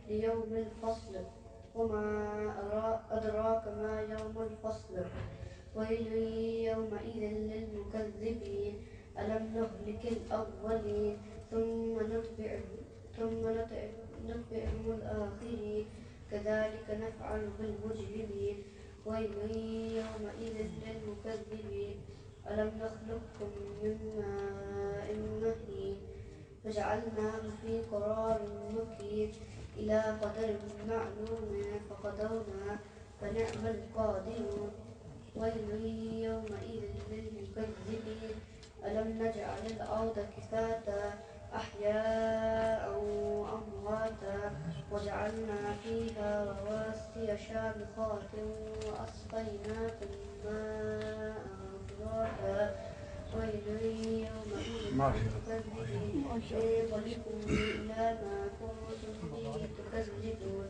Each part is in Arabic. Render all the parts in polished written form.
ليوم الفصل وما أدراك ما يوم الفصل ويل يومئذ للمكذبين ألم نهلك الأولين ثم نتبعهم الآخرين كذلك نفعل بالمجرمين ويل يومئذ للمكذبين ألم نخلقكم من ماء مهين فجعلناه في قرار مكين إلى قدر معلوم فقدرنا فنعم القادرون ويل يومئذ للمكذبين ألم نجعل الأرض كفاتا أحياء وأمواتا وجعلنا فيها رواسي شامخات وأسقيناكم ماء فراتا ويل يومئذ للمكذبين انطلقوا إلى ما كنتم به تكذبون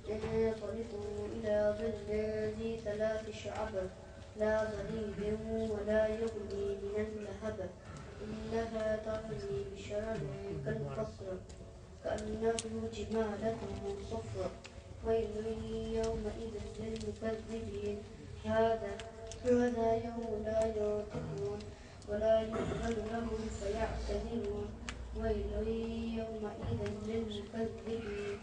انطلقوا إلى ظل ذي ثلاث شعب لا ظليل ولا يغني من اللهب إنها ترمي بشرر كالقصر كأنه جمالة صفر ويل يومئذ للمكذبين هذا يوم لا ينطقون ولا يؤذن لهم فيعتذرون ويل يومئذ للمكذبين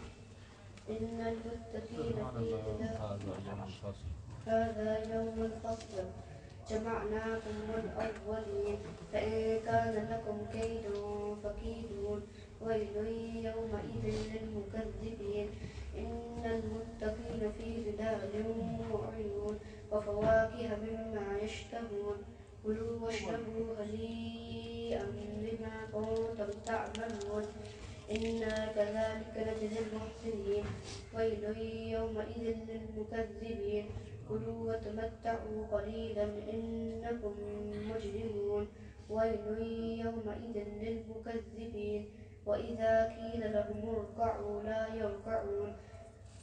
إن المتقين في هذا يوم الفصل جمعناكم والأولين فإن كان لكم كيد فكيدون ويل يومئذ للمكذبين إن المتقين في ظلال وعيون وفواكه مما يشتهون كلوا واشربوا هنيئا بما كنتم تعملون إنا كذلك نجزي المحسنين ويل يومئذ للمكذبين كلوا وتمتعوا قليلا إنكم مجرمون ويل يومئذ للمكذبين وإذا قيل لهم اركعوا لا يركعون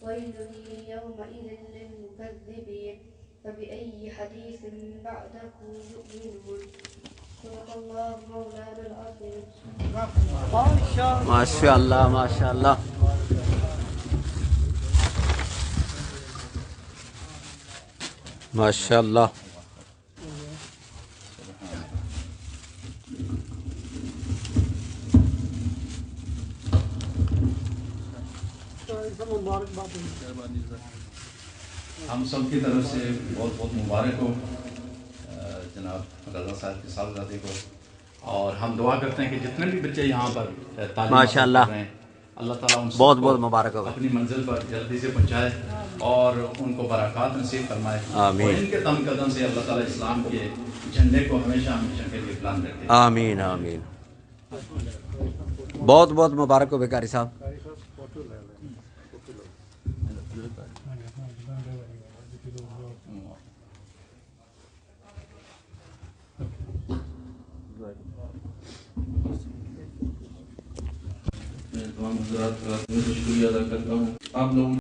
ويل يومئذ للمكذبين فبأي حديث بعده يؤمنون صدق الله مولانا العظيم. ما شاء الله ما شاء الله. ما شاء الله. हम सब की तरफ से बहुत बहुत मुबारक हो जनाब रज़ा साहब के साहबजादे को और हम दुआ करते हैं कि जितने भी बच्चे यहाँ पर तालीम माशाअल्लाह कर रहे हैं अल्लाह ताला उन बहुत बहुत मुबारक हो अपनी मंजिल पर जल्दी से पहुँचाए और उनको बरक़ात नसीब फरमाए आमीन। और इनके दम कदम से अल्लाह ताला इस्लाम के झंडे को हमेशा हमेशा के लिए बुलंद रखे। आमीन आमीन। बहुत बहुत मुबारक हो बेकारी साहब। तमाम हज़रात का शुक्रिया अदा करता हूँ आप लोगों